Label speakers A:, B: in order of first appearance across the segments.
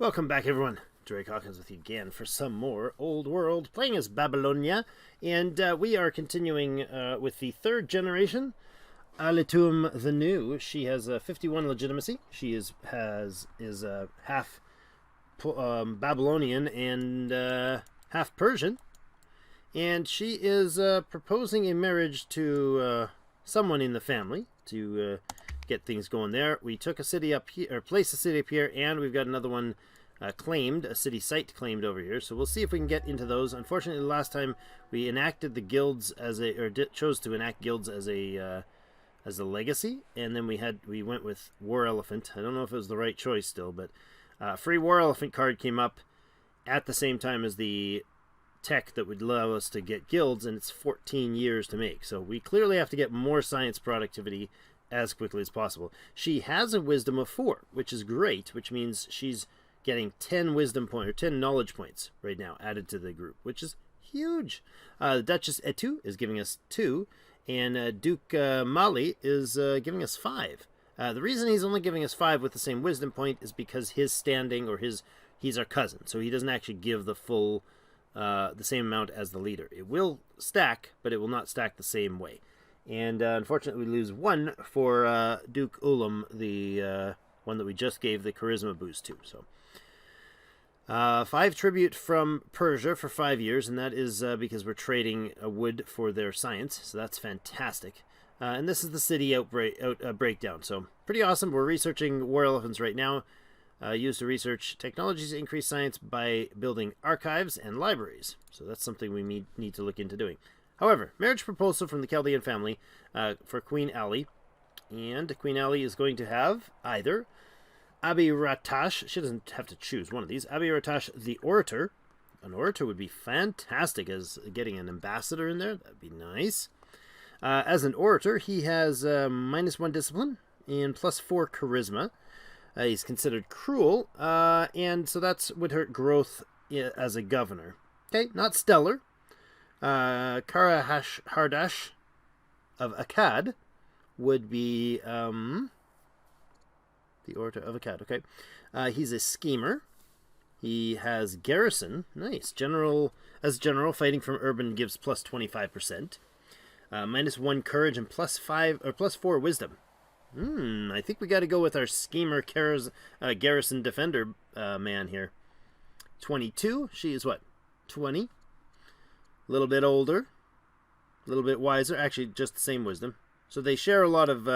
A: Welcome back, everyone. Drake Hawkins with you again for some more Old World, playing as Babylonia, and we are continuing with the third generation, Alitum the New. She has 51 legitimacy. She is half Babylonian and half Persian, and she is proposing a marriage to someone in the family to get things going there. We took a city up here, or placed a city up here, and we've got another one claimed, a city site claimed over here. So we'll see if we can get into those. Unfortunately, last time we enacted the guilds as a, or chose to enact guilds as a legacy, and then we went with War Elephant. I don't know if it was the right choice still, but free War Elephant card came up at the same time as the tech that would allow us to get guilds, and it's 14 years to make. So we clearly have to get more science productivity as quickly as possible. She has a wisdom of 4, which is great, which means she's getting 10 wisdom points, or 10 knowledge points right now added to the group, which is huge. The Duchess Etu is giving us 2, and Duke Mali is giving us 5. The reason he's only giving us 5 with the same wisdom point is because his standing, or he's our cousin, so he doesn't actually give the full, the same amount as the leader. It will stack, but it will not stack the same way. And unfortunately, we lose 1 for Duke Ulam, the one that we just gave the charisma boost to. So 5 tribute from Persia for 5 years, and that is because we're trading wood for their science. So that's fantastic. And this is the city breakdown. So pretty awesome. We're researching war elephants right now. Used to research technologies to increase science by building archives and libraries. So that's something we need to look into doing. However, marriage proposal from the Chaldean family for Queen Ali. And Queen Ali is going to have either Abi Ratash. She doesn't have to choose one of these. Abi Ratash, the Orator. An Orator would be fantastic as getting an ambassador in there. That'd be nice. As an Orator, he has -1 discipline and +4 charisma. He's considered cruel, and so that's would hurt growth as a governor. Okay, not stellar. Karahash Hardash of Akkad would be the Orator of Akkad. Okay, he's a schemer. He has garrison. Nice. General fighting from urban gives +25%. -1 courage and +5 or +4 wisdom. I think we got to go with our schemer garrison defender man here. 22. She is what? 20. A little bit older, a little bit wiser. Actually, just the same wisdom. So they share a lot of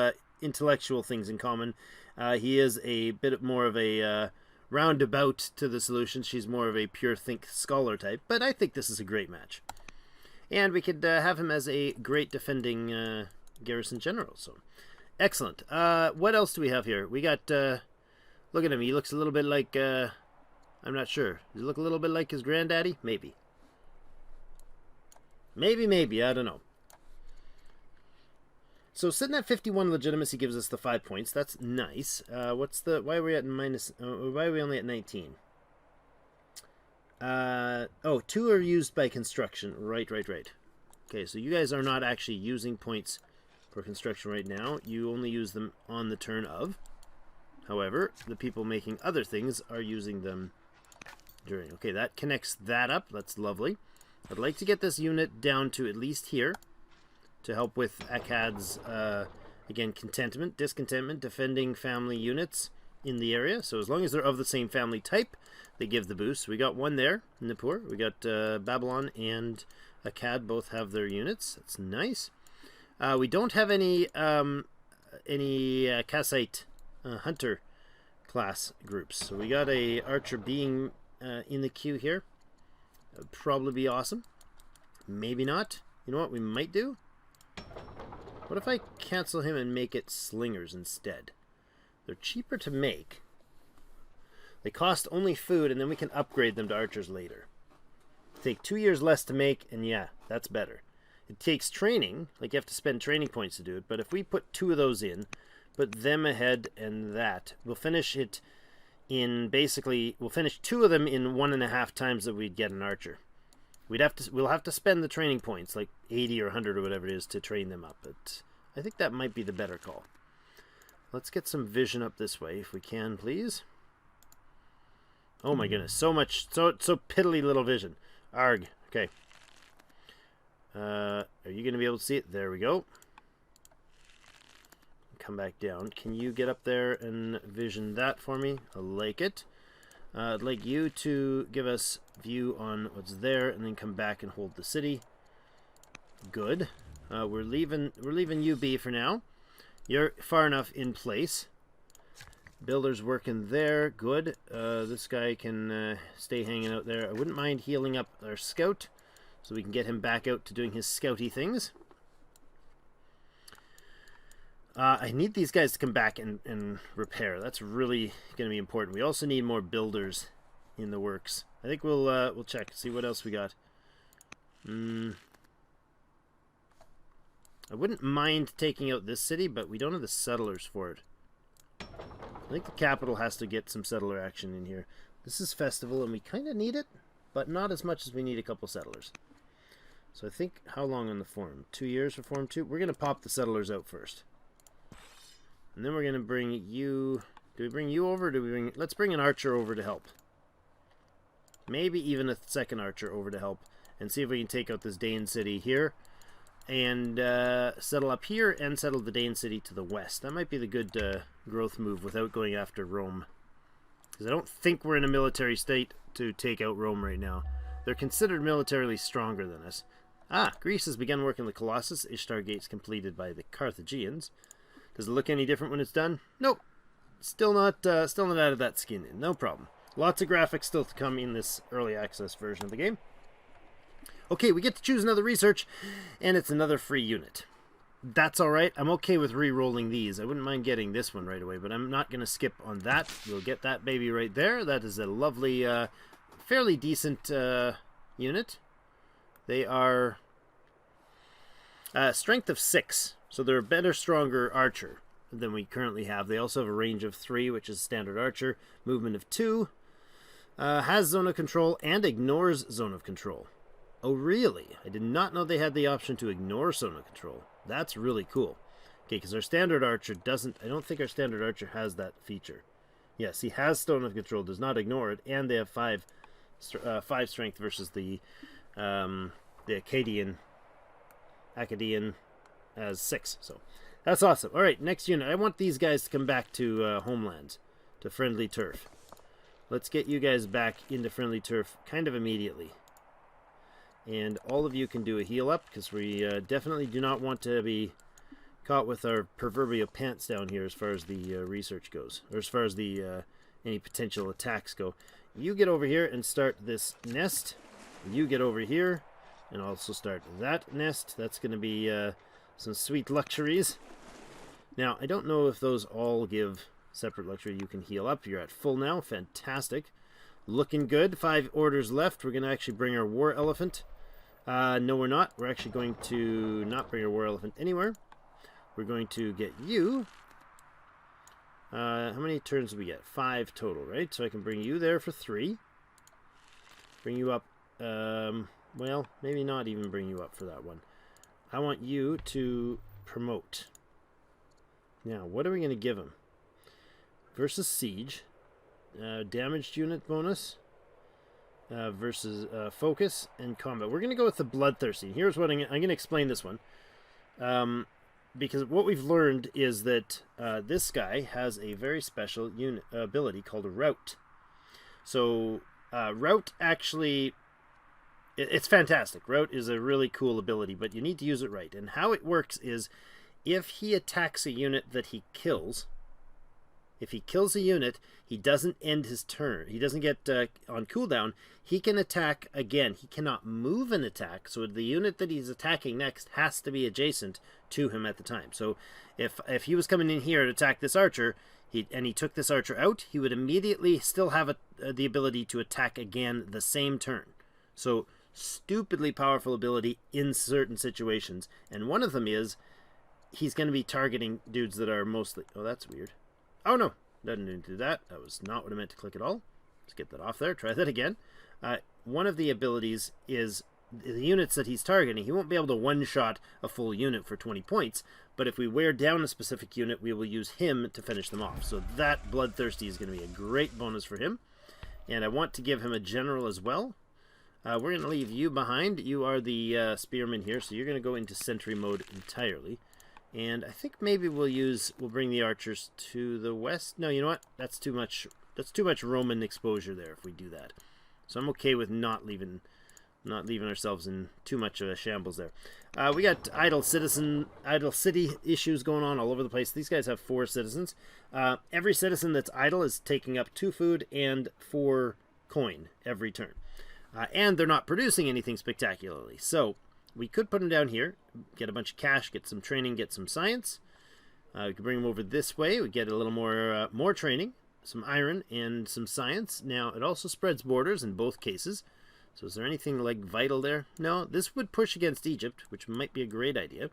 A: intellectual things in common. He is a bit more of a roundabout to the solution. She's more of a pure think scholar type. But I think this is a great match. And we could have him as a great defending garrison general. So excellent. What else do we have here? We got, look at him. He looks a little bit like, I'm not sure. Does he look a little bit like his granddaddy? Maybe. Maybe, I don't know. So sitting at 51 legitimacy gives us the 5 points. That's nice. Why are we at why are we only at 19? 2 are used by construction. Right. Okay, so you guys are not actually using points for construction right now. You only use them on the turn of. However, the people making other things are using them during. Okay, that connects that up. That's lovely. I'd like to get this unit down to at least here to help with Akkad's, again, discontentment, defending family units in the area. So as long as they're of the same family type, they give the boost. We got 1 there, Nippur. We got Babylon and Akkad both have their units. That's nice. We don't have any Kassite hunter class groups. So we got a archer being in the queue here. That would probably be awesome. Maybe not. You know what we might do? What if I cancel him and make it slingers instead? They're cheaper to make. They cost only food, and then we can upgrade them to archers later. Take 2 years less to make, and yeah, that's better. It takes training. Like, you have to spend training points to do it. But if we put 2 of those in, put them ahead and that, we'll finish it in basically, we'll finish 2 of them in 1.5 times that we'd get an archer. We'll have to spend the training points, like 80 or 100 or whatever it is, to train them up. But I think that might be the better call. Let's get some vision up this way if we can, please. Oh my goodness, so much, so piddly little vision. Arg. Okay. Are you going to be able to see it? There we go. Come back down. Can you get up there and vision that for me? I like it. I'd like you to give us view on what's there, and then come back and hold the city. Good. We're leaving you be for now. You're far enough in place. Builder's working there. Good. This guy can stay hanging out there. I wouldn't mind healing up our scout, so we can get him back out to doing his scouty things. I need these guys to come back and repair. That's really going to be important. We also need more builders in the works. I think we'll check, see what else we got. I wouldn't mind taking out this city, but we don't have the settlers for it. I think the capital has to get some settler action in here. This is festival, and we kind of need it, but not as much as we need a couple settlers. So I think, how long on the form? 2 years for Form 2? We're going to pop the settlers out first. And then we're going to bring you... Do we bring you over? Do we bring... Let's bring an archer over to help. Maybe even a second archer over to help. And see if we can take out this Dane city here. And settle up here and settle the Dane city to the west. That might be the good growth move without going after Rome. Because I don't think we're in a military state to take out Rome right now. They're considered militarily stronger than us. Ah, Greece has begun work on the Colossus. Ishtar Gates completed by the Carthaginians. Does it look any different when it's done? Nope. Still not out of that skin in. No problem. Lots of graphics still to come in this early access version of the game. Okay, we get to choose another research, and it's another free unit. That's alright. I'm okay with re-rolling these. I wouldn't mind getting this one right away, but I'm not going to skip on that. We'll get that baby right there. That is a lovely, fairly decent unit. They are strength of 6. So they're a better, stronger archer than we currently have. They also have a range of 3, which is standard archer. Movement of 2. Has zone of control and ignores zone of control. Oh, really? I did not know they had the option to ignore zone of control. That's really cool. Okay, because our standard archer doesn't... I don't think our standard archer has that feature. Yes, he has zone of control, does not ignore it, and they have 5 strength versus the Akkadian as 6. So that's awesome. All right, next unit. I want these guys to come back to homelands, to friendly turf. Let's get you guys back into friendly turf kind of immediately. And all of you can do a heal up, because we definitely do not want to be caught with our proverbial pants down here as far as the research goes, or as far as the any potential attacks go. You get over here and start this nest. You get over here and also start that nest. That's going to be some sweet luxuries. Now, I don't know if those all give separate luxury. You can heal up. You're at full now. Fantastic. Looking good. 5 orders left. We're going to actually bring our war elephant. No, we're not. We're actually going to not bring our war elephant anywhere. We're going to get you. How many turns do we get? 5 total, right? So I can bring you there for 3. Bring you up. Well, maybe not even bring you up for that one. I want you to promote. Now, what are we going to give him? Versus siege. Damaged unit bonus. Versus focus and combat. We're going to go with the bloodthirsty. Here's what I'm going to explain this one. Because what we've learned is that this guy has a very special unit ability called a rout. So rout actually, it's fantastic. Rout is a really cool ability, but you need to use it right. And how it works is if he attacks a unit that he kills, if he kills a unit, he doesn't end his turn. He doesn't get on cooldown. He can attack again. He cannot move an attack, so the unit that he's attacking next has to be adjacent to him at the time. So if he was coming in here to attack this archer, and he took this archer out, he would immediately still have the ability to attack again the same turn. So stupidly powerful ability in certain situations. And one of them is he's going to be targeting dudes that are mostly... Oh, that's weird. Oh, no. Doesn't do that. That was not what I meant to click at all. Let's get that off there. Try that again. One of the abilities is the units that he's targeting. He won't be able to one-shot a full unit for 20 points, but if we wear down a specific unit, we will use him to finish them off. So that Bloodthirsty is going to be a great bonus for him. And I want to give him a general as well. We're going to leave you behind. You are the spearman here, so you're going to go into sentry mode entirely. And I think maybe we'll bring the archers to the west. No, you know what? That's too much Roman exposure there if we do that. So I'm okay with not leaving ourselves in too much of a shambles there. We got idle city issues going on all over the place. These guys have 4 citizens. Every citizen that's idle is taking up 2 food and 4 coin every turn. And they're not producing anything spectacularly. So we could put them down here, get a bunch of cash, get some training, get some science. We could bring them over this way. We get a little more training, some iron, and some science. Now, it also spreads borders in both cases. So is there anything like vital there? No, this would push against Egypt, which might be a great idea.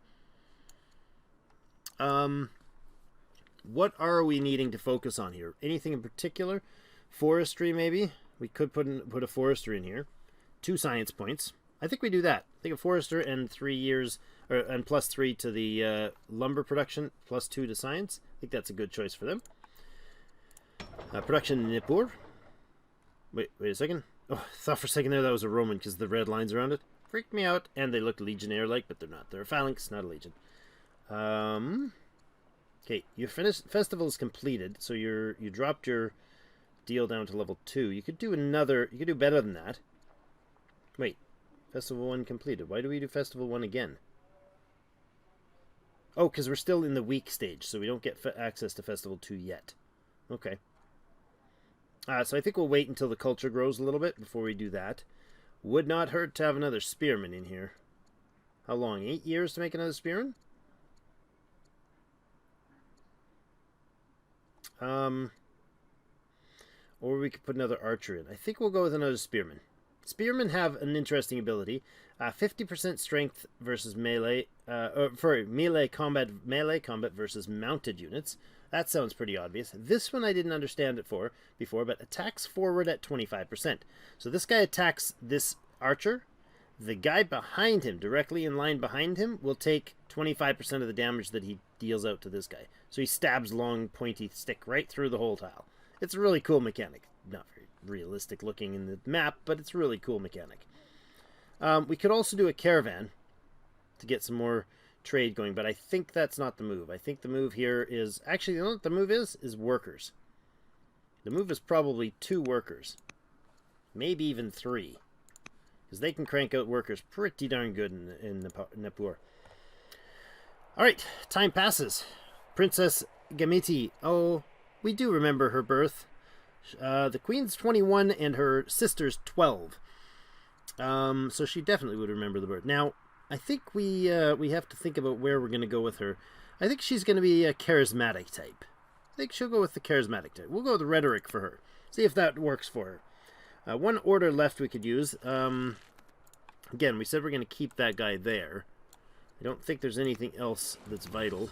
A: What are we needing to focus on here? Anything in particular? Forestry, maybe? We could put a forester in here. 2 science points. I think we do that. I think a forester and 3 years, and +3 to the lumber production, +2 to science. I think that's a good choice for them. Production in Nippur. Wait a second. Oh, I thought for a second there that was a Roman because the red lines around it freaked me out, and they look legionnaire-like, but they're not. They're a phalanx, not a legion. Okay, your festival is completed, so you dropped your deal down to level 2. You could do better than that. Wait, festival 1 completed. Why do we do festival 1 again? Oh, because we're still in the week stage, so we don't get access to festival 2 yet. Okay. So I think we'll wait until the culture grows a little bit before we do that. Would not hurt to have another spearman in here. How long? 8 years to make another spearman? Or we could put another archer in. I think we'll go with another spearman. Spearmen have an interesting ability. 50% strength versus melee. Melee combat versus mounted units. That sounds pretty obvious. This one I didn't understand it before, but attacks forward at 25%. So this guy attacks this archer. The guy behind him, directly in line behind him, will take 25% of the damage that he deals out to this guy. So he stabs long, pointy stick right through the whole tile. It's a really cool mechanic. Not very realistic looking in the map, but it's a really cool mechanic. We could also do a caravan to get some more trade going, but I think that's not the move. I think the move here is... Actually, you know what the move is? Is workers. The move is probably 2 workers. Maybe even 3. Because they can crank out workers pretty darn good in Nippur. Alright, time passes. Princess Gamiti. Oh, we do remember her birth. The queen's 21 and her sister's 12. So she definitely would remember the birth. Now, I think we have to think about where we're going to go with her. I think she's going to be a charismatic type. I think she'll go with the charismatic type. We'll go with rhetoric for her. See if that works for her. 1 order left we could use. Again, we said we're going to keep that guy there. I don't think there's anything else that's vital.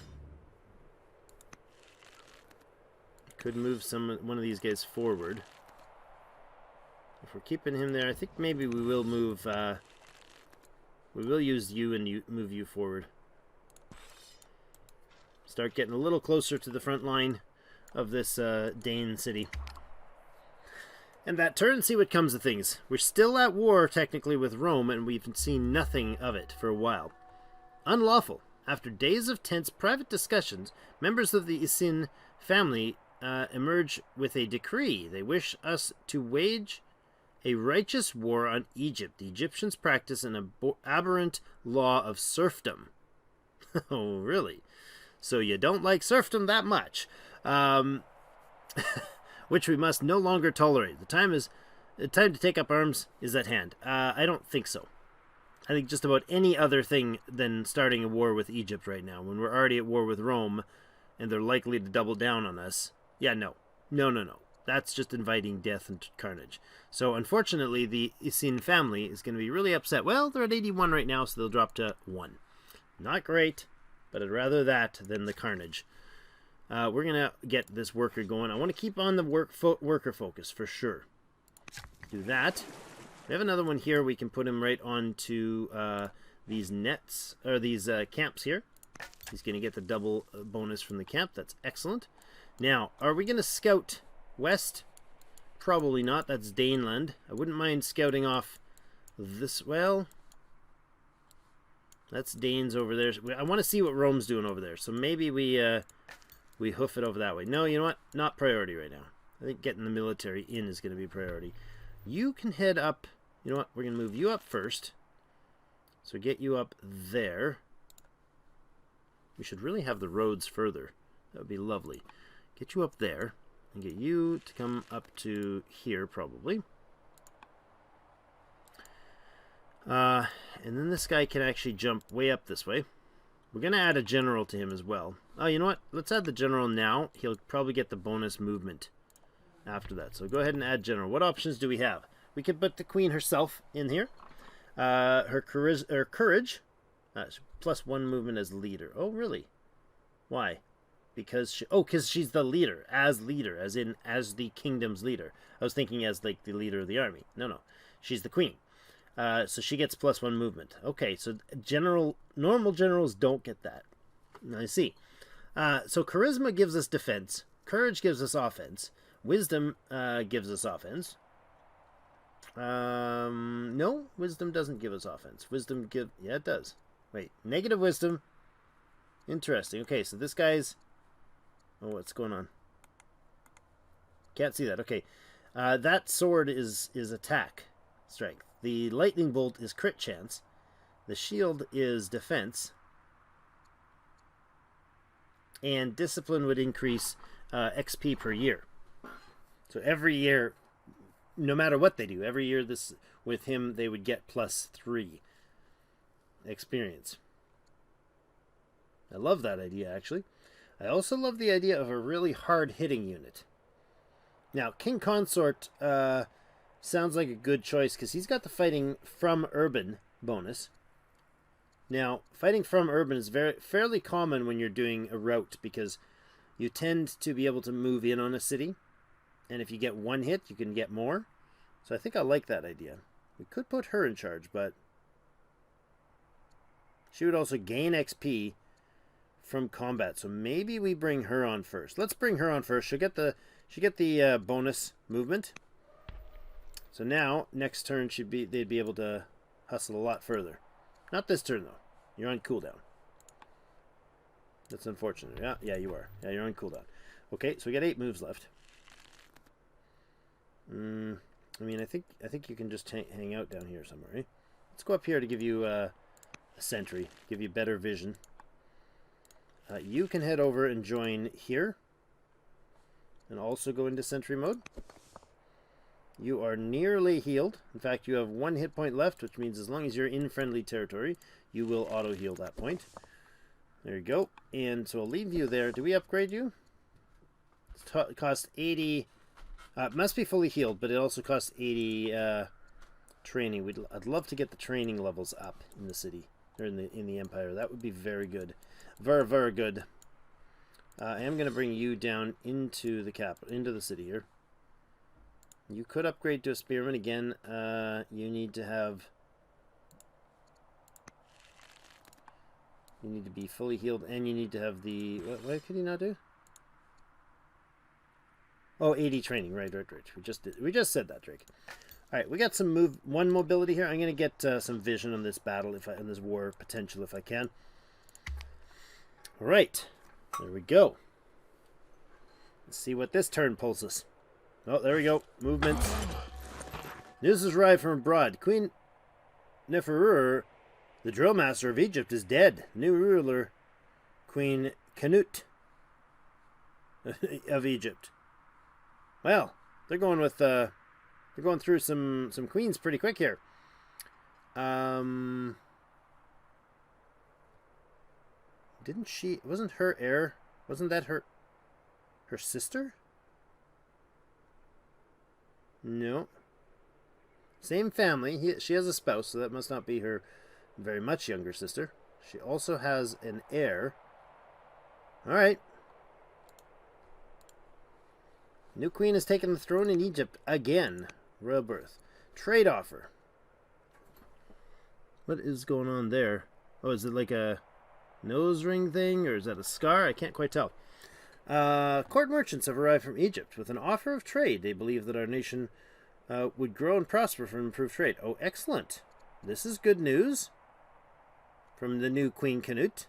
A: Could move one of these guys forward. If we're keeping him there, I think maybe we will move... we will use you and move you forward. Start getting a little closer to the front line of this Dane city. And that turn, see what comes of things. We're still at war, technically, with Rome, and we've seen nothing of it for a while. Unlawful. After days of tense private discussions, members of the Isin family emerge with a decree. They wish us to wage a righteous war on Egypt. The Egyptians practice an aberrant law of serfdom. Oh, really? So you don't like serfdom that much. Which we must no longer tolerate. The time to take up arms is at hand. I don't think so. I think just about any other thing than starting a war with Egypt right now, when we're already at war with Rome, and they're likely to double down on us. Yeah, no. That's just inviting death and carnage. So, unfortunately, the Isin family is going to be really upset. Well, they're at 81 right now, so they'll drop to 1. Not great, but I'd rather that than the carnage. We're going to get this worker going. I want to keep on the worker focus, for sure. Do that. We have another one here. We can put him right onto these nets, or these camps here. He's going to get the double bonus from the camp. That's excellent. Now, are we going to scout west? probably not. That's Daneland. I wouldn't mind scouting off this. Well, that's Danes over there. I want to see what Rome's doing over there. So maybe we hoof it over that way. No, you know what? Not priority right now. I think getting the military in is going to be priority. You can head up. You know what? We're going to move you up first. So get you up there. We should really have the roads further. That would be lovely. Get you up there. And get you to come up to here, probably. And then this guy can actually jump way up this way. We're going to add a general to him as well. Oh, you know what? Let's add the general now. He'll probably get the bonus movement after that. So go ahead and add general. What options do we have? We could put the queen herself in here. Her courage. +1 movement as leader. Oh, really? Why? Because she's the leader, as in as the kingdom's leader. I was thinking as like the leader of the army. No, she's the queen. So she gets +1 movement. Okay, so normal generals don't get that. I see. So charisma gives us defense. Courage gives us offense. Wisdom gives us offense. No, wisdom doesn't give us offense. Yeah, it does. Wait, negative wisdom. Interesting. Okay, so this guy's... Oh, what's going on? Can't see that. Okay. That sword is attack strength. The lightning bolt is crit chance. The shield is defense. And discipline would increase XP per year. So every year, no matter what they do, every year with him they would get +3 experience. I love that idea, actually. I also love the idea of a really hard-hitting unit. Now, King Consort sounds like a good choice because he's got the fighting from urban bonus. Now, fighting from urban is fairly common when you're doing a route because you tend to be able to move in on a city. And if you get one hit, you can get more. So I think I like that idea. We could put her in charge, but she would also gain XP from combat. So maybe we bring her on first. Let's bring her on first. She'll get the bonus movement. So now next turn they'd be able to hustle a lot further. Not this turn though. You're on cooldown. That's unfortunate. Yeah, you are. Yeah, you're on cooldown. Okay, so we got 8 moves left. I mean, I think you can just hang out down here somewhere, right? Let's go up here to give you a sentry, give you better vision. You can head over and join here, and also go into sentry mode. You are nearly healed. In fact, you have 1 hit point left, which means as long as you're in friendly territory, you will auto heal that point. There you go. And so I'll leave you there. Do we upgrade you? It costs 80. It must be fully healed, but it also costs 80 training. I'd love to get the training levels up in the city or in the empire. That would be very good, very, very good. I am going to bring you down into the capital, into the city here. You could upgrade to a spearman again. You need to have. You need to be fully healed, and you need to have the. What could you not do? Oh, 80 training. Right. We just said that, Drake. All right, we got some one mobility here. I'm going to get some vision on this battle, on this war potential, if I can. All right, there we go. Let's see what this turn pulls us. Oh, there we go. Movement. News has arrived from abroad. Queen Neferur, the drill master of Egypt, is dead. New ruler, Queen Canute of Egypt. Well, they're going with they're going through some queens pretty quick here. Didn't she? Wasn't her heir? Wasn't that her sister? No. Same family. She has a spouse, so that must not be her very much younger sister. She also has an heir. All right. New queen has taken the throne in Egypt again. Royal birth. Trade offer. What is going on there? Oh, is it like a nose ring thing, or is that a scar? I can't quite tell. Court merchants have arrived from Egypt with an offer of trade. They believe that our nation would grow and prosper from improved trade. Oh, excellent. This is good news from the new Queen Canute.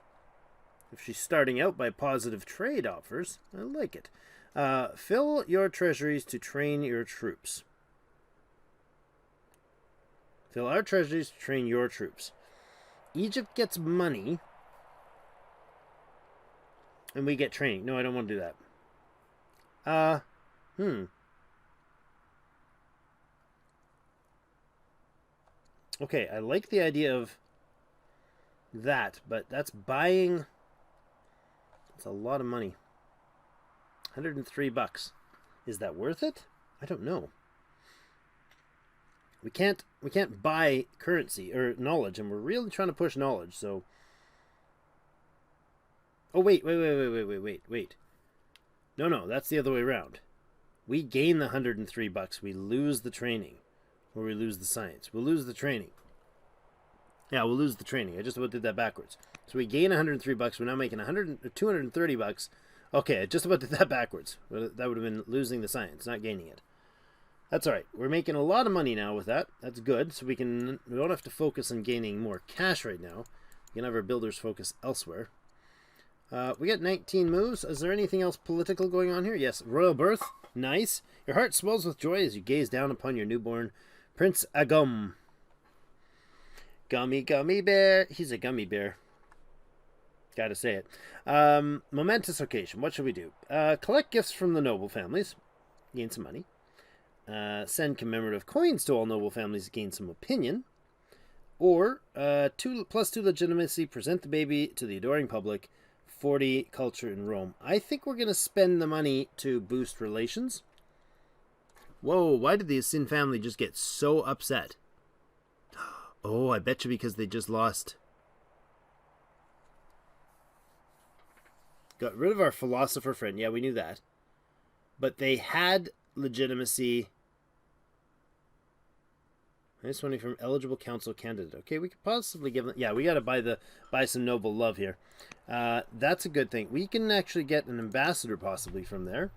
A: If she's starting out by positive trade offers, I like it. Fill your treasuries to train your troops. Fill our treasuries to train your troops. Egypt gets money, and we get training. No, I don't want to do that. Okay, I like the idea of that, but that's buying... That's a lot of money. $103. Is that worth it? I don't know. We can't buy currency or knowledge, and we're really trying to push knowledge, so... Oh, wait. No, that's the other way around. We gain the $103. We lose the training. Or we lose the science. We'll lose the training. Yeah, we'll lose the training. I just about did that backwards. So we gain $103. We're now making $230. Okay, I just about did that backwards. That would have been losing the science, not gaining it. That's all right. We're making a lot of money now with that. That's good. So we don't have to focus on gaining more cash right now. We can have our builders focus elsewhere. We got 19 moves. Is there anything else political going on here? Yes. Royal birth. Nice. Your heart swells with joy as you gaze down upon your newborn Prince Agum. Gummy bear. He's a gummy bear. Gotta say it. Momentous occasion. What should we do? Collect gifts from the noble families. Gain some money. Send commemorative coins to all noble families. Gain some opinion. Or, 2 + 2 legitimacy. Present the baby to the adoring public. 40 culture in Rome. I think we're going to spend the money to boost relations. Whoa, why did the Sin family just get so upset? Oh, I bet you because they just lost. Got rid of our philosopher friend. Yeah, we knew that. But they had legitimacy. Nice money from eligible council candidate. Okay, we could possibly give them... Yeah, we got to buy some noble love here. That's a good thing. We can actually get an ambassador possibly from there.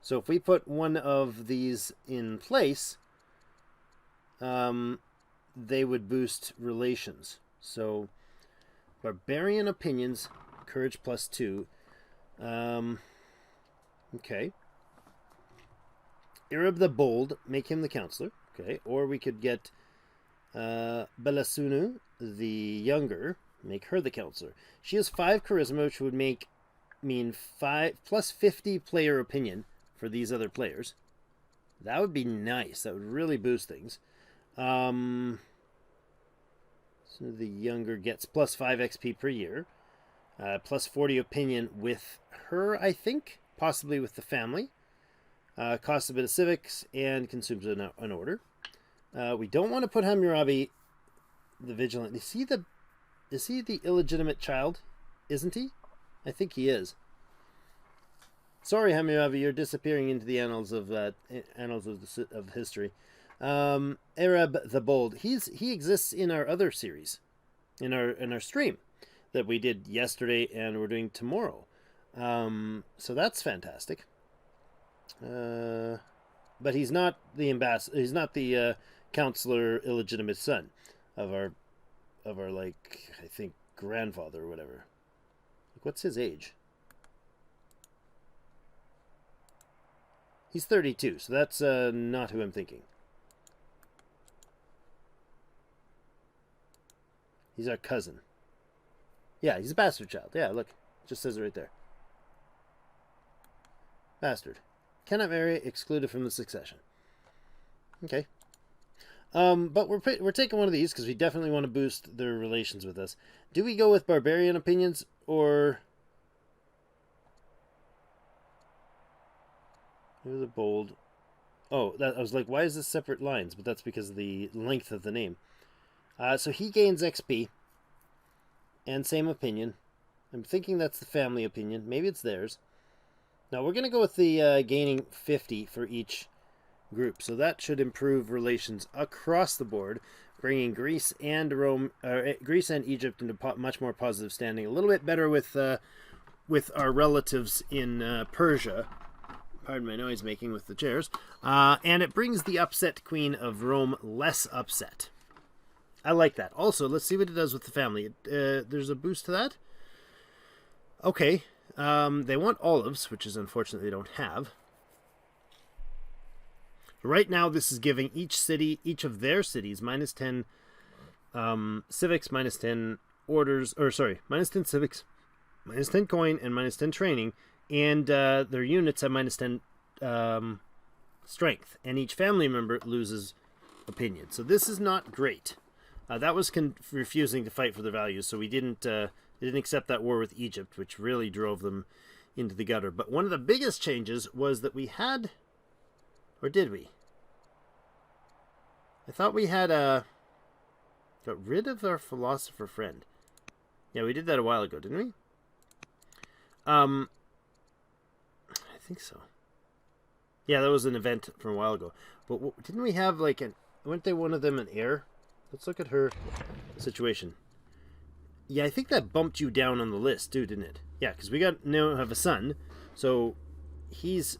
A: So if we put one of these in place, they would boost relations. So barbarian opinions, courage +2. Okay. Arab the bold, make him the counselor. Okay, or we could get Belasunu, the younger, make her the counselor. She has 5 charisma, which would mean 5 + 50 player opinion for these other players. That would be nice. That would really boost things. So the younger gets +5 XP per year, +40 opinion with her, I think, possibly with the family. Costs a bit of civics and consumes an order. We don't want to put Hammurabi, the vigilant. Is he the illegitimate child? Isn't he? I think he is. Sorry, Hammurabi, you're disappearing into the annals of history. Arab the Bold. He exists in our other series, in our stream that we did yesterday and we're doing tomorrow. So that's fantastic. But he's not the ambassador. He's not the counselor illegitimate son of our like I think grandfather or whatever. Like, what's his age? He's 32, so that's not who I'm thinking. He's our cousin. Yeah, he's a bastard child. Yeah, look, it just says it right there. Bastard. Cannot marry, excluded from the succession. Okay. But we're taking one of these because we definitely want to boost their relations with us. Do we go with barbarian opinions or... Here's a bold... Oh, I was like, why is this separate lines? But that's because of the length of the name. So he gains XP. And same opinion. I'm thinking that's the family opinion. Maybe it's theirs. Now we're going to go with the gaining 50 for each group. So that should improve relations across the board, bringing Greece and Egypt into much more positive standing. A little bit better with with our relatives in Persia. Pardon my noise making with the chairs. And it brings the upset queen of Rome less upset. I like that. Also, let's see what it does with the family. There's a boost to that. Okay. They want olives, which is unfortunate they don't have. Right now, this is giving each of their cities, minus 10 civics, minus 10 orders, or sorry, minus 10 civics, minus 10 coin, and minus 10 training, and their units have minus 10 strength, and each family member loses opinion. So this is not great. That was refusing to fight for their values, so we didn't accept that war with Egypt, which really drove them into the gutter. But one of the biggest changes was that we had, or did we? I thought we had got rid of our philosopher friend. Yeah, we did that a while ago, didn't we? I think so. Yeah, that was an event from a while ago. But didn't we have like weren't they one of them an heir? Let's look at her situation. Yeah, I think that bumped you down on the list too, didn't it? Yeah, because we now have a son, so he's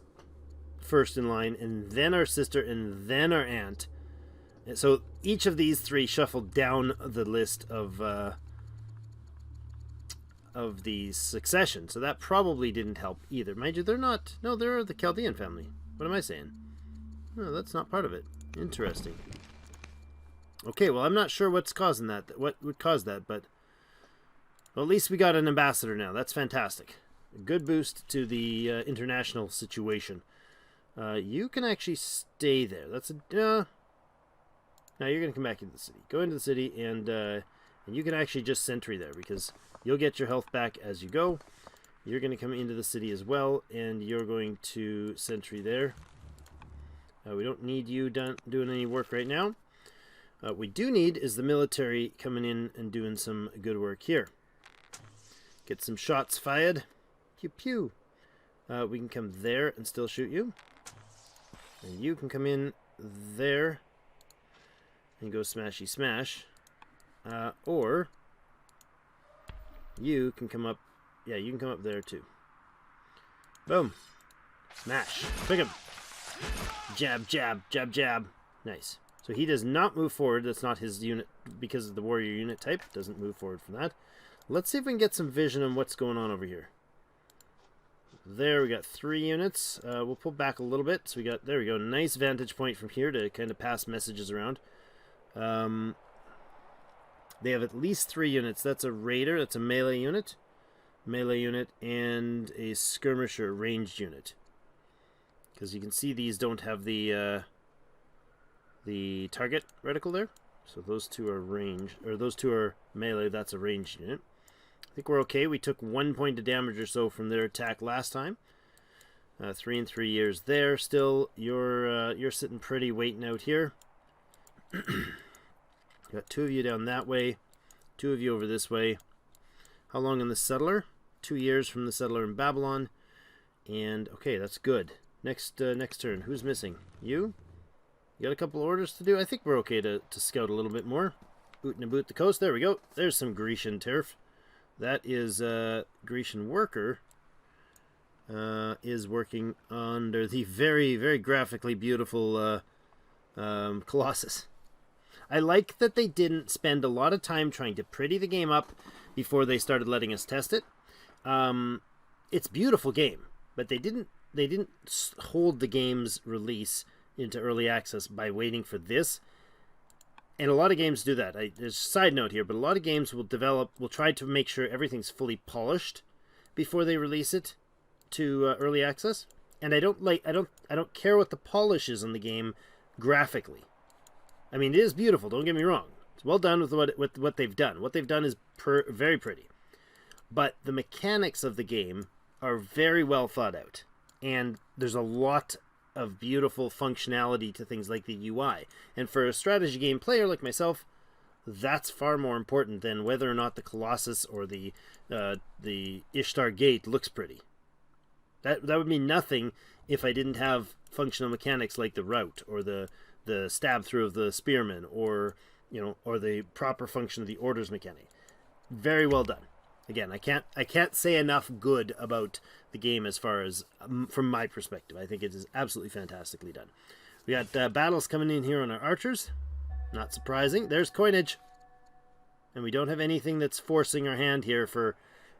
A: first in line, and then our sister, and then our aunt. And so each of these three shuffled down the list of the succession. So that probably didn't help either. Mind you, they're not. No, they're the Chaldean family. What am I saying? No, that's not part of it. Interesting. Okay, well, I'm not sure what's causing that. What would cause that, but well, at least we got an ambassador now. That's fantastic. A good boost to the international situation. You can actually stay there. That's a... now you're going to come back into the city. Go into the city, and you can actually just sentry there, because you'll get your health back as you go. You're going to come into the city as well, and you're going to sentry there. We don't need you doing any work right now. What we do need is the military coming in and doing some good work here. Get some shots fired. Pew pew. We can come there and still shoot you. And you can come in there and go smashy smash. Or you can come up. Yeah, you can come up there too. Boom. Smash. Pick him. Jab, jab, jab, jab. Nice. So he does not move forward. That's not his unit, because of the warrior unit type. Doesn't move forward from that. Let's see if we can get some vision on what's going on over here. There, we got 3 units. We'll pull back a little bit. So we got, there we go, nice vantage point from here to kind of pass messages around. They have at least 3 units. That's a raider. That's a melee unit, and a skirmisher ranged unit. Because you can see these don't have the target reticle there. So those two are range, or those two are melee. That's a ranged unit. I think we're okay. We took 1 point of damage or so from their attack last time. 3 and 3 years there. Still, you're sitting pretty, waiting out here. Got 2 of you down that way, 2 of you over this way. How long on the settler? 2 years from the settler in Babylon. And okay, that's good. Next turn. Who's missing? You? You got a couple orders to do? I think we're okay to scout a little bit more. Boot and boot the coast. There we go. There's some Grecian turf. That is Grecian worker is working under the very, very graphically beautiful Colossus. I like that they didn't spend a lot of time trying to pretty the game up before they started letting us test it. It's a beautiful game, but they didn't hold the game's release into early access by waiting for this. And a lot of games do that. There's a side note here, but a lot of games will try to make sure everything's fully polished before they release it to early access. And I don't care what the polish is on the game graphically. I mean, it is beautiful. Don't get me wrong. It's well done with what they've done. What they've done is very pretty, but the mechanics of the game are very well thought out, and there's a lot of beautiful functionality to things like the UI. And for a strategy game player like myself, that's far more important than whether or not the Colossus or the Ishtar Gate looks pretty. That would mean nothing if I didn't have functional mechanics like the route or the stab through of the spearmen, or the proper function of the orders mechanic. Very well done. Again, I can't say enough good about the game as far as from my perspective. I think it is absolutely fantastically done. We got battles coming in here on our archers. Not surprising. There's coinage. And we don't have anything that's forcing our hand here for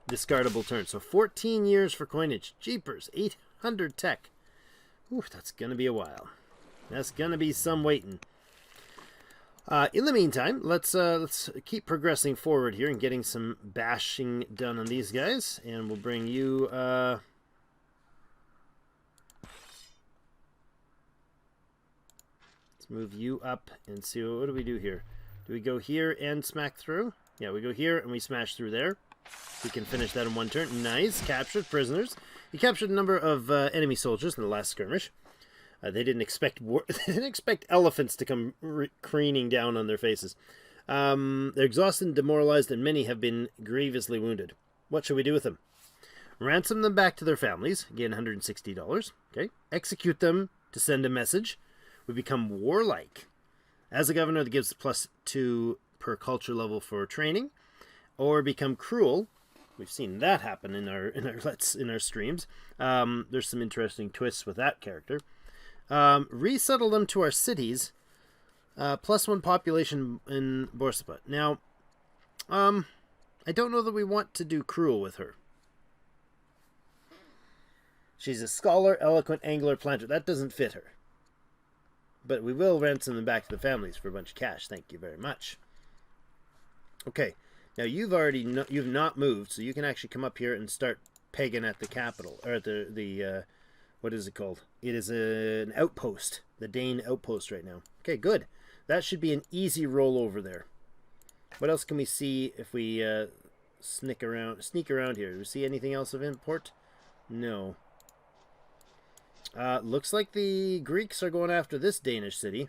A: discardable turns. So 14 years for coinage. Jeepers, 800 tech. Ooh, that's going to be a while. That's going to be some waiting. In the meantime, let's keep progressing forward here and getting some bashing done on these guys. And we'll bring you... let's move you up and see what do we do here. Do we go here and smack through? Yeah, we go here and we smash through there. We can finish that in one turn. Nice. Captured prisoners. You captured a number of enemy soldiers in the last skirmish. They didn't expect they didn't expect elephants to come careening down on their faces. They're exhausted and demoralized, and many have been grievously wounded. What should we do with them? Ransom them back to their families. Again, $160. Okay. Execute them to send a message. We become warlike. As a governor, that gives +2 per culture level for training. Or become cruel. We've seen that happen in our streams. There's some interesting twists with that character. Resettle them to our cities. +1 population in Borsapa. Now, I don't know that we want to do cruel with her. She's a scholar, eloquent, angler, planter. That doesn't fit her. But we will ransom them back to the families for a bunch of cash. Thank you very much. Okay. Now, you've not moved, so you can actually come up here and start pegging at the capital. Or at the what is it called? It is an outpost. The Dane outpost right now. Okay, good. That should be an easy roll over there. What else can we see if we sneak around here? Do we see anything else of import? No. Looks like the Greeks are going after this Danish city.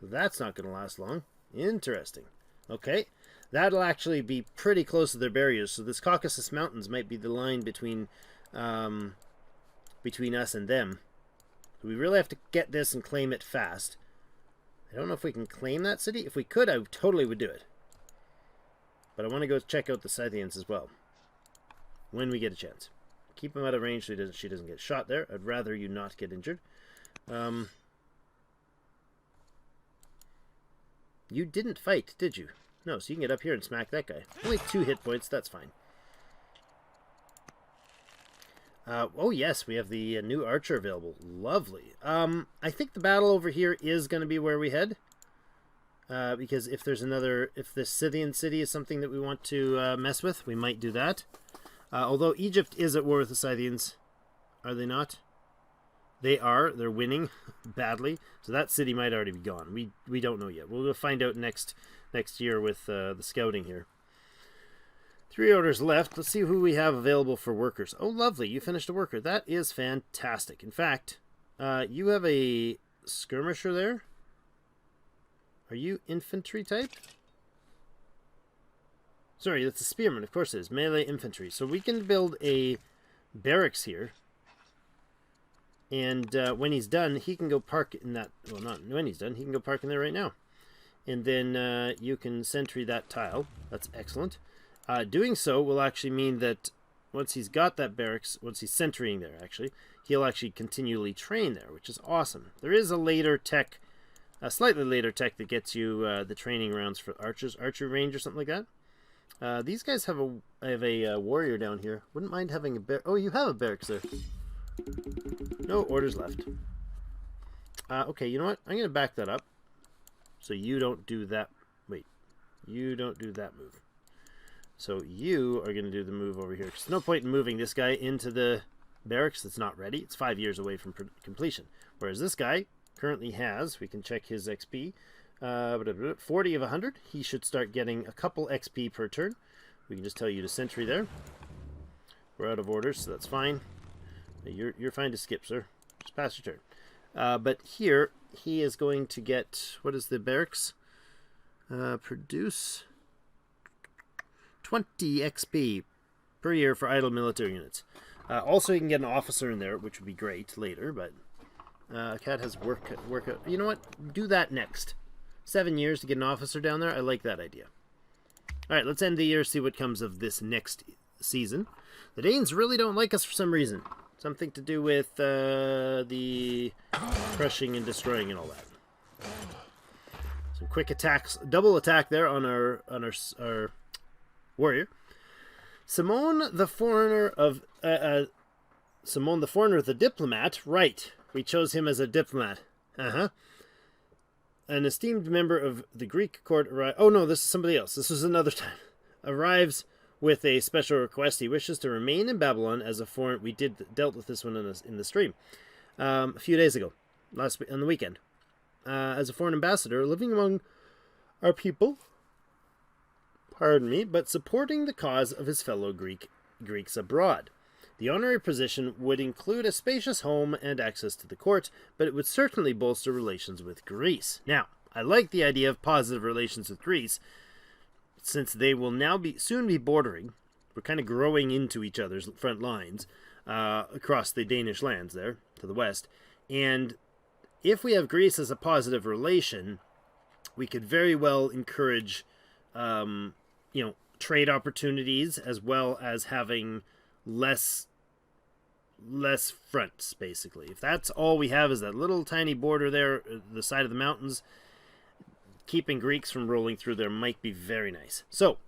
A: That's not going to last long. Interesting. Okay. That'll actually be pretty close to their barriers. So this Caucasus Mountains might be the line between us and them. So we really have to get this and claim it fast. I don't know if we can claim that city. If we could, I totally would do it. But I want to go check out the Scythians as well. When we get a chance. Keep him out of range so she doesn't get shot there. I'd rather you not get injured. You didn't fight, did you? No, so you can get up here and smack that guy. Only 2 hit points, that's fine. Oh yes, we have the new archer available. Lovely. I think the battle over here is going to be where we head. Because if the Scythian city is something that we want to mess with, we might do that. Although Egypt is at war with the Scythians. Are they not? They are. They're winning badly. So that city might already be gone. We don't know yet. We'll find out next year with the scouting here. 3 orders left. Let's see who we have available for workers. Oh, lovely. You finished a worker. That is fantastic. In fact, you have a skirmisher there. Are you infantry type? Sorry, that's a spearman. Of course it is. Melee infantry. So we can build a barracks here. And when he's done, he can go park in that... Well, not when he's done. He can go park in there right now. And then you can sentry that tile. That's excellent. Doing so will actually mean that once he's got that barracks, once he's sentrying there, actually, he'll actually continually train there, which is awesome. There is a later tech, a slightly later tech that gets you the training rounds for archery range or something like that. These guys have a warrior down here. Wouldn't mind having a oh, you have a barracks there. No orders left. Okay, you know what? I'm going to back that up. So you don't do that. Wait. You don't do that move. So you are going to do the move over here. There's no point in moving this guy into the barracks that's not ready. It's 5 years away from completion. Whereas this guy currently has, we can check his XP, 40 of 100. He should start getting a couple XP per turn. We can just tell you to sentry there. We're out of orders, so that's fine. You're fine to skip, sir. Just pass your turn. But here, he is going to get, what is the barracks? Produce 20 XP per year for idle military units. Also, you can get an officer in there, which would be great later, but Cat has work. You know what? Do that next. 7 years to get an officer down there. I like that idea. All right, let's end the year, see what comes of this next season. The Danes really don't like us for some reason. Something to do with the crushing and destroying and all that. Some quick attacks, double attack there on our warrior. Simone the Foreigner of Simone the Foreigner, the diplomat. Right, we chose him as a diplomat. An esteemed member of the Greek court arrives. Oh no, this is somebody else. This was another time. Arrives with a special request. He wishes to remain in Babylon as a foreign. We dealt with this one in the stream a few days ago, on the weekend, as a foreign ambassador living among our people. Pardon me, but supporting the cause of his fellow Greeks abroad. The honorary position would include a spacious home and access to the court, but it would certainly bolster relations with Greece. Now, I like the idea of positive relations with Greece, since they will now soon be bordering. We're kind of growing into each other's front lines across the Danish lands there to the west. And if we have Greece as a positive relation, we could very well encourage, trade opportunities, as well as having less fronts, basically. If that's all we have is that little tiny border there, the side of the mountains, keeping Greeks from rolling through there might be very nice. So,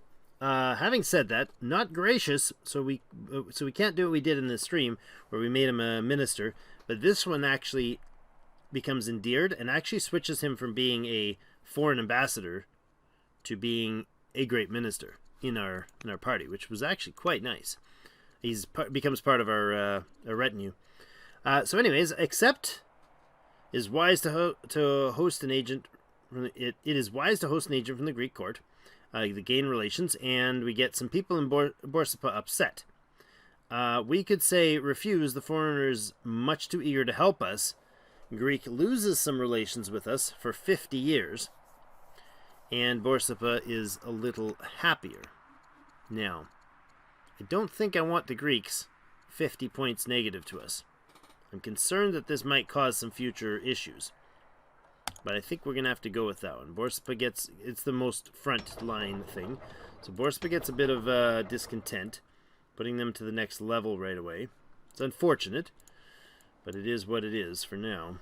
A: having said that, not gracious, so we can't do what we did in this stream, where we made him a minister, but this one actually becomes endeared, and actually switches him from being a foreign ambassador to being a great minister in our party, which was actually quite nice. Becomes part of our retinue. So anyways, accept is wise to host an agent. It is wise to host an agent from the Greek court. The gain relations, and we get some people in Borsippa upset. We could say refuse. The foreigner is much too eager to help us. Greek loses some relations with us for 50 years, and Borsippa is a little happier. Now, I don't think I want the Greeks 50 points negative to us. I'm concerned that this might cause some future issues, but I think we're going to have to go with that one. Borsippa it's the most front line thing, so Borsippa gets a bit of discontent, putting them to the next level right away. It's unfortunate, but it is what it is for now.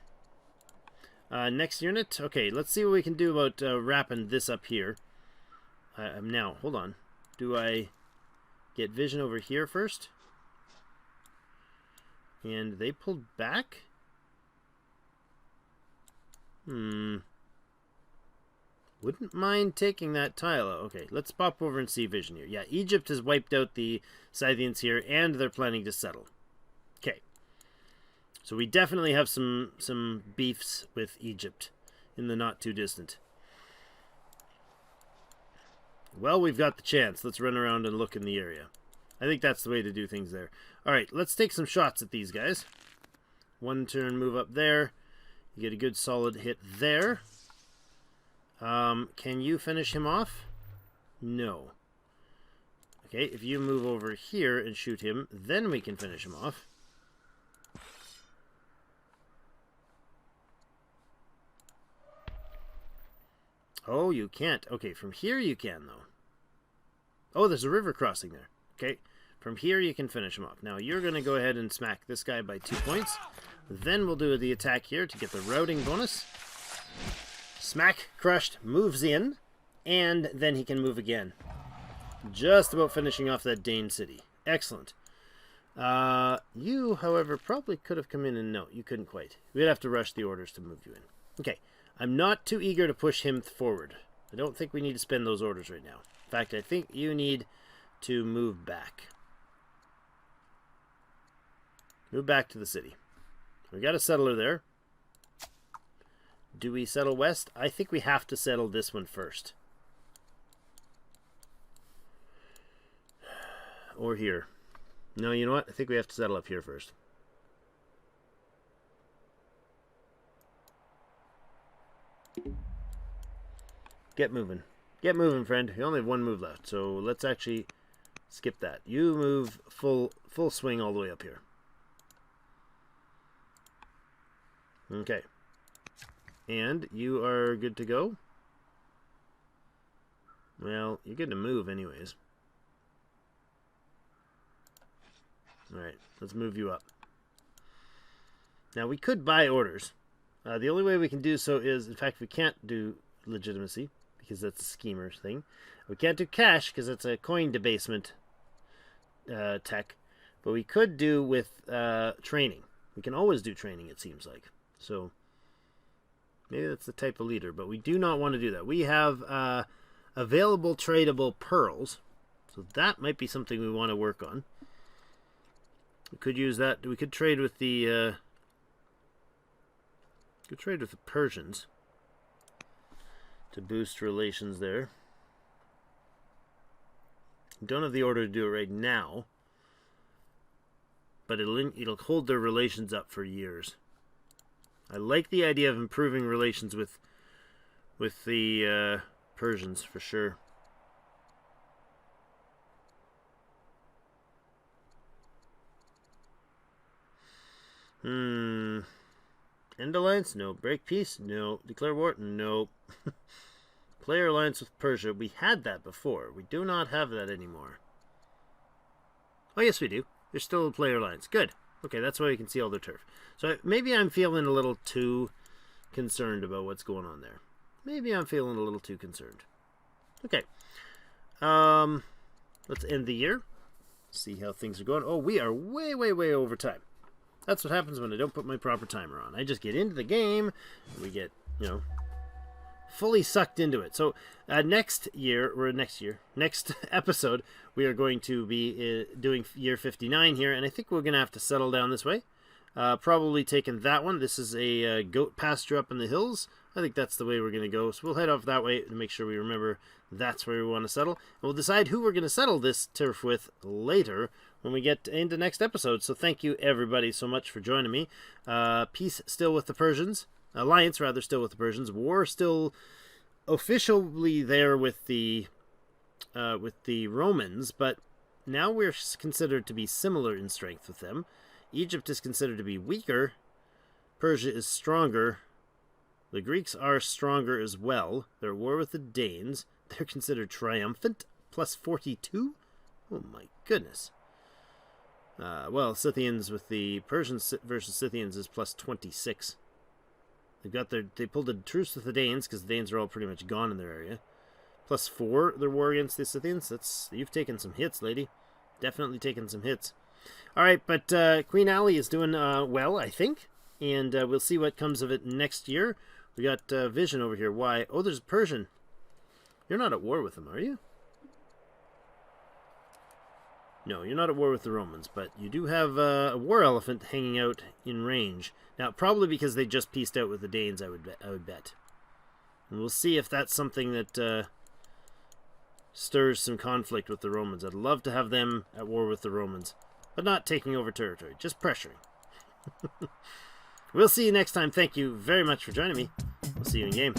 A: Next unit. Okay, let's see what we can do about wrapping this up here. Now, hold on. Do I get vision over here first? And they pulled back? Wouldn't mind taking that tile out. Okay, let's pop over and see vision here. Yeah, Egypt has wiped out the Scythians here, and they're planning to settle. Okay. So we definitely have some beefs with Egypt in the not too distant. Well, we've got the chance. Let's run around and look in the area. I think that's the way to do things there. Alright, let's take some shots at these guys. One turn move up there. You get a good solid hit there. Can you finish him off? No. Okay, if you move over here and shoot him, then we can finish him off. Oh, you can't. Okay, from here you can, though. Oh, there's a river crossing there. Okay, from here you can finish him off. Now, you're going to go ahead and smack this guy by 2 points. Then we'll do the attack here to get the routing bonus. Smack, crushed, moves in, and then he can move again. Just about finishing off that Dane city. Excellent. You, however, probably could have come in and no, you couldn't quite. We'd have to rush the orders to move you in. Okay. I'm not too eager to push him forward. I don't think we need to spend those orders right now. In fact, I think you need to move back. Move back to the city. We got a settler there. Do we settle west? I think we have to settle this one first. Or here. No, you know what? I think we have to settle up here first. Get moving. Get moving, friend. You only have one move left, so let's actually skip that. You move full swing all the way up here. Okay. And you are good to go. Well, you're good to move anyways. Alright, let's move you up. Now, we could buy orders. The only way we can do so is, in fact, we can't do legitimacy, because that's a schemer thing. We can't do cash, because it's a coin debasement tech. But we could do with training. We can always do training, it seems like. So, maybe that's the type of leader, but we do not want to do that. We have available tradable pearls, so that might be something we want to work on. We could use that. We could trade with the Persians to boost relations there. Don't have the order to do it right now, but it'll hold their relations up for years. I like the idea of improving relations with the Persians for sure. End alliance? No. Break peace? No. Declare war? No. Player alliance with Persia. We had that before. We do not have that anymore. Oh, yes, we do. There's still a player alliance. Good. Okay, that's why we can see all their turf. So maybe I'm feeling a little too concerned about what's going on there. Maybe I'm feeling a little too concerned. Okay. Let's end the year. See how things are going. Oh, we are way, way, way over time. That's what happens when I don't put my proper timer on. I just get into the game, and we get, fully sucked into it. So next episode, we are going to be doing year 59 here, and I think we're going to have to settle down this way. Probably taking that one. This is a goat pasture up in the hills. I think that's the way we're going to go. So we'll head off that way to make sure we remember that's where we want to settle. And we'll decide who we're going to settle this turf with later when we get into next episode. So thank you everybody so much for joining me. Peace still with the Persians. Alliance rather still with the Persians. War still officially there with the Romans, but now we're considered to be similar in strength with them. Egypt is considered to be weaker. Persia is stronger. The Greeks are stronger as well. They're at war with the Danes. They're considered triumphant. Plus 42? Oh my goodness. Well, Scythians with the Persians versus Scythians is plus 26. They pulled a truce with the Danes because the Danes are all pretty much gone in their area. Plus 4 their war against the Scythians. You've taken some hits, lady. Definitely taken some hits. Alright, but Queen Ali is doing well, I think. And we'll see what comes of it next year. We got Vision over here. Why? Oh, there's a Persian. You're not at war with them, are you? No, you're not at war with the Romans, but you do have a war elephant hanging out in range. Now, probably because they just pieced out with the Danes, I would bet. And we'll see if that's something that stirs some conflict with the Romans. I'd love to have them at war with the Romans, but not taking over territory, just pressuring. We'll see you next time. Thank you very much for joining me. We'll see you in game.